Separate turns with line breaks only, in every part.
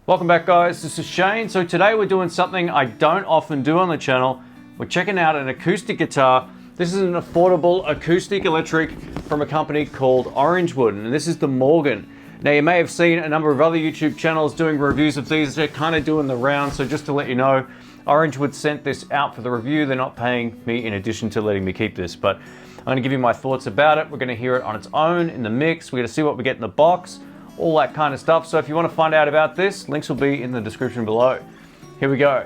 Welcome back, guys. This is Shane. So today we're doing something I don't often do on the channel. We're checking out an acoustic guitar. This is an affordable acoustic electric from a company called Orangewood, and this is the Morgan. Now you may have seen a number of other YouTube channels doing reviews of these. They're kind of doing the round, so just to let you know, Orangewood sent this out for the review. They're not paying me in addition to letting me keep this, but I'm going to give you my thoughts about it. We're going to hear it on its own in the mix. We're going to see what we get in the box, all that kind of stuff. So if you want to find out about this, links will be in the description below. Here we go.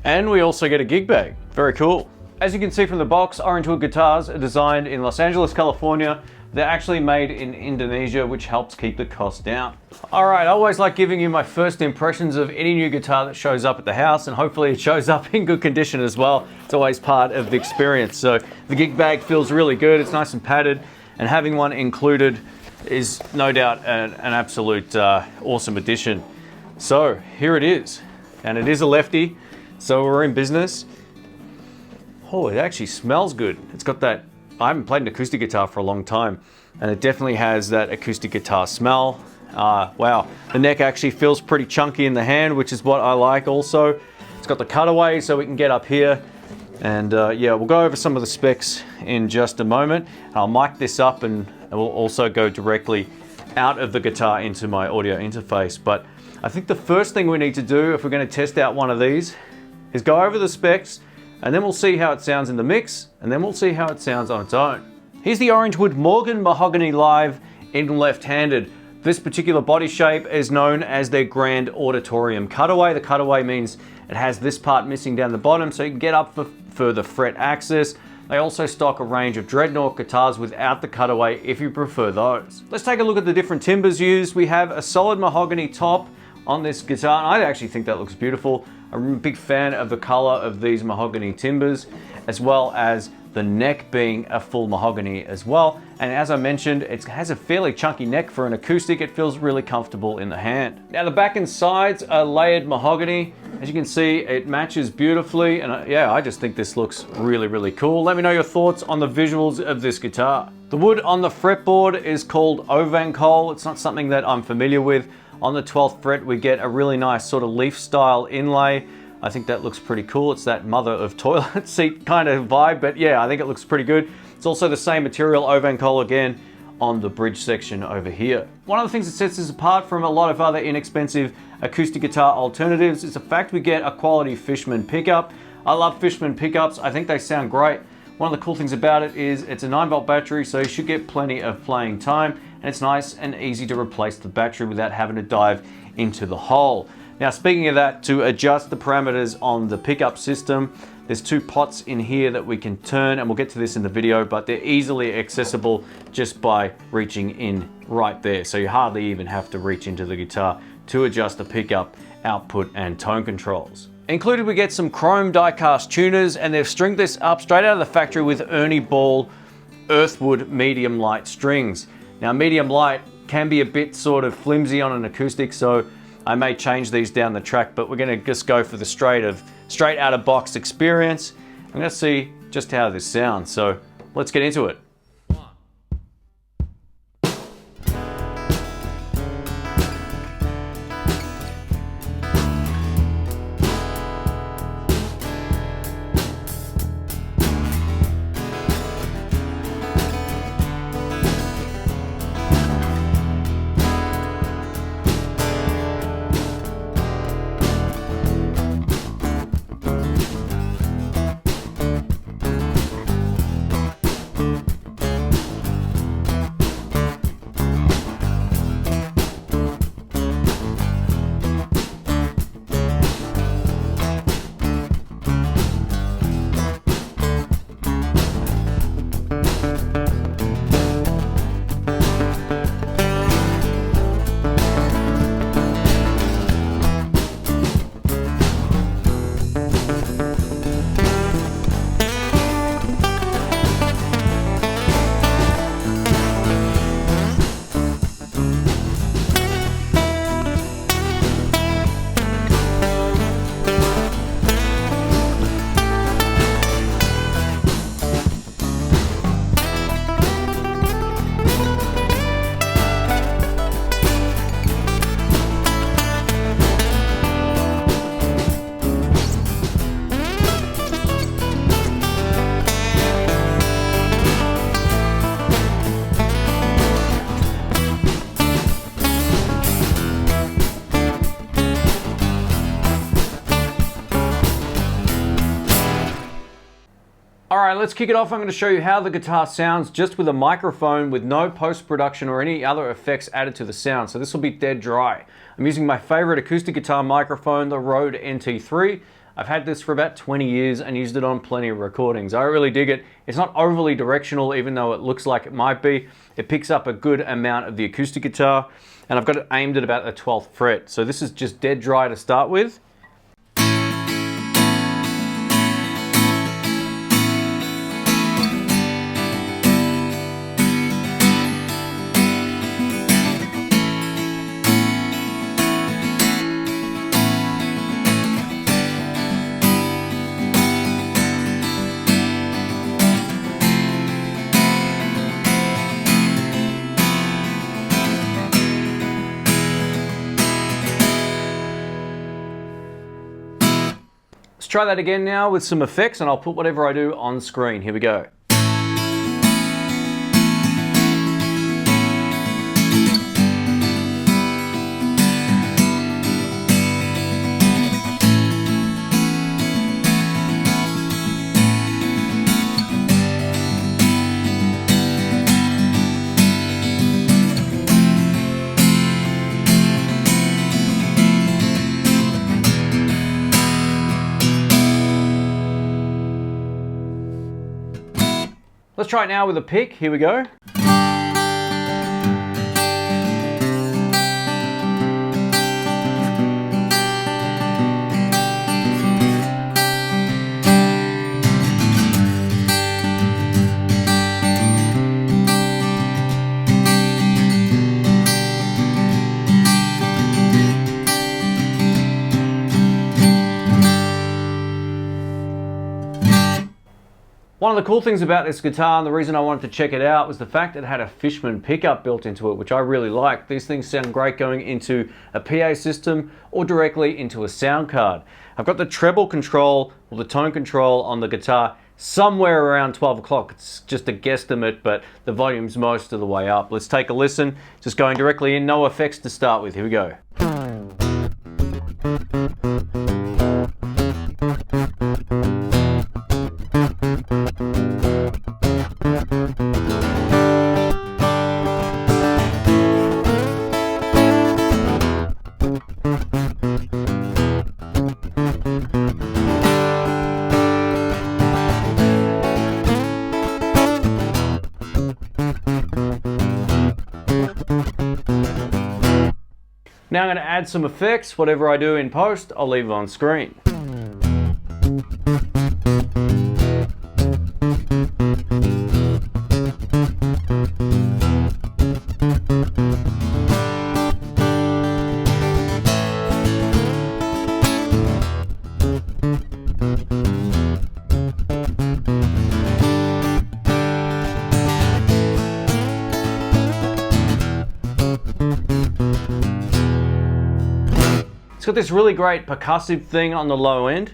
And we also get a gig bag. Very cool. As you can see from the box, Orangewood guitars are designed in Los Angeles, California. They're actually made in Indonesia, which helps keep the cost down. All right, I always like giving you my first impressions of any new guitar that shows up at the house, and hopefully it shows up in good condition as well. It's always part of the experience. So the gig bag feels really good. It's nice and padded, and having one included is no doubt an absolute awesome addition. So here it is, and it is a lefty, so we're in business. Oh, it actually smells good. It's got that, I haven't played an acoustic guitar for a long time, and it definitely has that acoustic guitar smell. Wow, the neck actually feels pretty chunky in the hand, which is what I like also. It's got the cutaway so we can get up here, and yeah, we'll go over some of the specs in just a moment. I'll mic this up and it will also go directly out of the guitar into my audio interface. But I think the first thing we need to do if we're going to test out one of these is go over the specs, and then we'll see how it sounds in the mix, and then we'll see how it sounds on its own. Here's the Orangewood Morgan Mahogany Live in left-handed. This particular body shape is known as their Grand Auditorium cutaway. The cutaway means it has this part missing down the bottom, so you can get up for further fret access. They also stock a range of dreadnought guitars without the cutaway if you prefer those. Let's take a look at the different timbers used. We have a solid mahogany top on this guitar, and I actually think that looks beautiful. I'm a big fan of the color of these mahogany timbers, as well as the neck being a full mahogany as well. And as I mentioned, it has a fairly chunky neck for an acoustic. It feels really comfortable in the hand. Now the back and sides are layered mahogany. As you can see, it matches beautifully. And yeah, I just think this looks really, really cool. Let me know your thoughts on the visuals of this guitar. The wood on the fretboard is called Ovancol. It's not something that I'm familiar with. On the 12th fret, we get a really nice sort of leaf style inlay. I think that looks pretty cool. It's that mother of toilet seat kind of vibe, but yeah, I think it looks pretty good. It's also the same material, Ovancol, again, on the bridge section over here. One of the things that sets this apart from a lot of other inexpensive acoustic guitar alternatives is the fact we get a quality Fishman pickup. I love Fishman pickups. I think they sound great. One of the cool things about it is it's a 9-volt battery, so you should get plenty of playing time, and it's nice and easy to replace the battery without having to dive into the hole. Now, speaking of that, to adjust the parameters on the pickup system, there's 2 pots in here that we can turn, and we'll get to this in the video, but they're easily accessible just by reaching in right there. So you hardly even have to reach into the guitar to adjust the pickup, output, and tone controls. Included, we get some chrome die-cast tuners, and they've stringed this up straight out of the factory with Ernie Ball Earthwood medium light strings. Now, medium light can be a bit sort of flimsy on an acoustic, so I may change these down the track, but we're gonna just go for the straight out of box experience. I'm gonna see just how this sounds, so let's get into it. All right, let's kick it off. I'm going to show you how the guitar sounds just with a microphone with no post-production or any other effects added to the sound. So this will be dead dry. I'm using my favorite acoustic guitar microphone, the Rode NT3. I've had this for about 20 years and used it on plenty of recordings. I really dig it. It's not overly directional, even though it looks like it might be. It picks up a good amount of the acoustic guitar, and I've got it aimed at about the 12th fret. So this is just dead dry to start with. Let's try that again now with some effects, and I'll put whatever I do on screen. Here we go. Let's try it now with a pick. Here we go. One of the cool things about this guitar, and the reason I wanted to check it out, was the fact it had a Fishman Pickup built into it, which I really like. These things sound great going into a PA system or directly into a sound card. I've got the treble control, or the tone control on the guitar somewhere around 12 o'clock. It's just a guesstimate, but the volume's most of the way up. Let's take a listen. Just going directly in, no effects to start with. Here we go. Now I'm going to add some effects. Whatever I do in post, I'll leave on screen. It's got this really great percussive thing on the low end.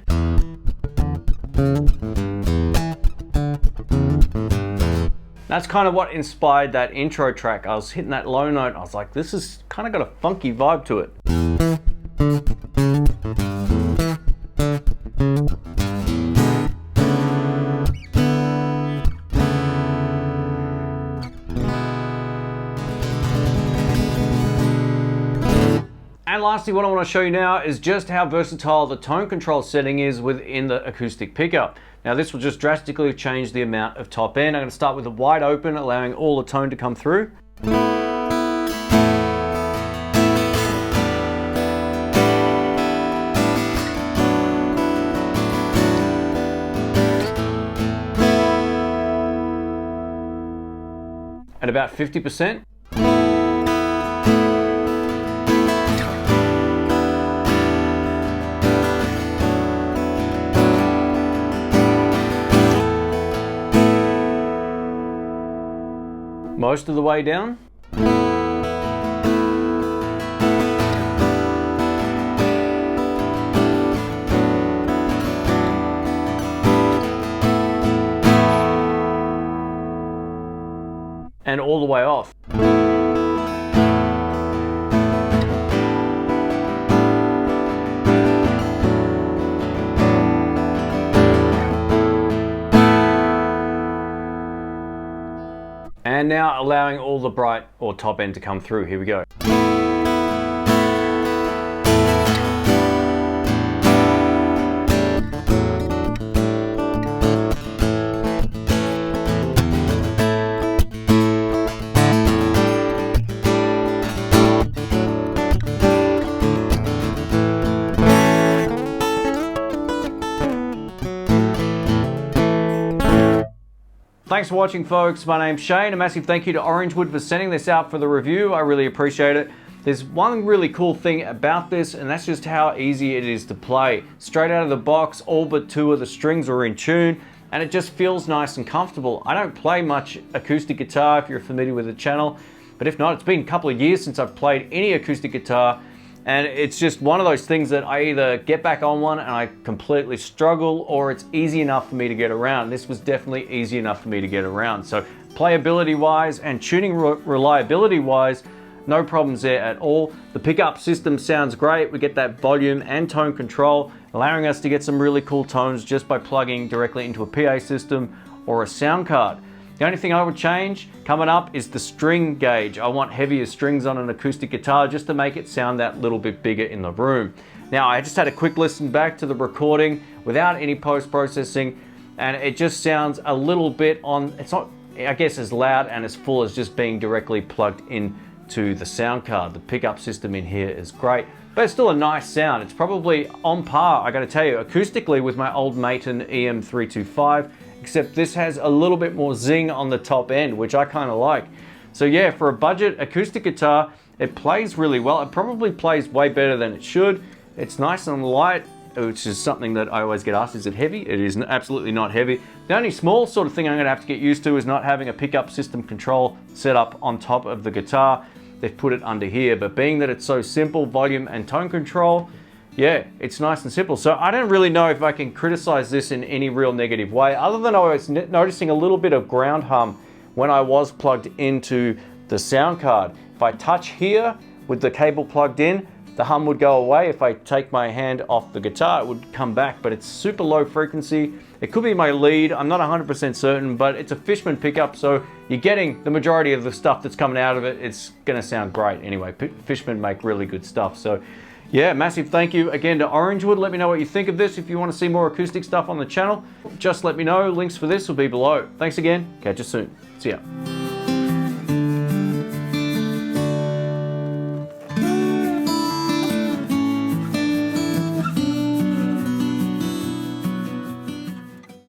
That's kind of what inspired that intro track. I was hitting that low note, I was like, this has kind of got a funky vibe to it. And lastly, what I want to show you now is just how versatile the tone control setting is within the acoustic pickup. Now this will just drastically change the amount of top end. I'm going to start with it wide open, allowing all the tone to come through. At about 50%. Most of the way down. And all the way off. And now allowing all the bright or top end to come through. Here we go. Thanks for watching, folks. My name's Shane. A massive thank you to Orangewood for sending this out for the review. I really appreciate it. There's one really cool thing about this, and that's just how easy it is to play. Straight out of the box, all but 2 of the strings are in tune, and it just feels nice and comfortable. I don't play much acoustic guitar, if you're familiar with the channel, but if not, it's been a couple of years since I've played any acoustic guitar, and it's just one of those things that I either get back on one and I completely struggle, or it's easy enough for me to get around. This was definitely easy enough for me to get around. So playability wise and tuning reliability wise, no problems there at all. The pickup system sounds great. We get that volume and tone control, allowing us to get some really cool tones just by plugging directly into a PA system or a sound card. The only thing I would change coming up is the string gauge. I want heavier strings on an acoustic guitar just to make it sound that little bit bigger in the room. Now, I just had a quick listen back to the recording without any post-processing, and it just sounds a little bit on, it's not, I guess, as loud and as full as just being directly plugged into the sound card. The pickup system in here is great, but it's still a nice sound. It's probably on par, I gotta tell you, acoustically with my old Maton EM325, except this has a little bit more zing on the top end, which I kind of like. So yeah, for a budget acoustic guitar, it plays really well. It probably plays way better than it should. It's nice and light, which is something that I always get asked, is it heavy? It is absolutely not heavy. The only small sort of thing I'm gonna have to get used to is not having a pickup system control set up on top of the guitar. They've put it under here, but being that it's so simple, volume and tone control, yeah, it's nice and simple. So I don't really know if I can criticize this in any real negative way, other than I was noticing a little bit of ground hum when I was plugged into the sound card. If I touch here with the cable plugged in, the hum would go away. If I take my hand off the guitar, it would come back, but it's super low frequency. It could be my lead, I'm not 100% certain, but it's a Fishman pickup, so you're getting the majority of the stuff that's coming out of it. It's gonna sound great anyway. Fishman make really good stuff. So yeah, massive thank you again to Orangewood. Let me know what you think of this. If you want to see more acoustic stuff on the channel, just let me know. Links for this will be below. Thanks again. Catch you soon. See ya.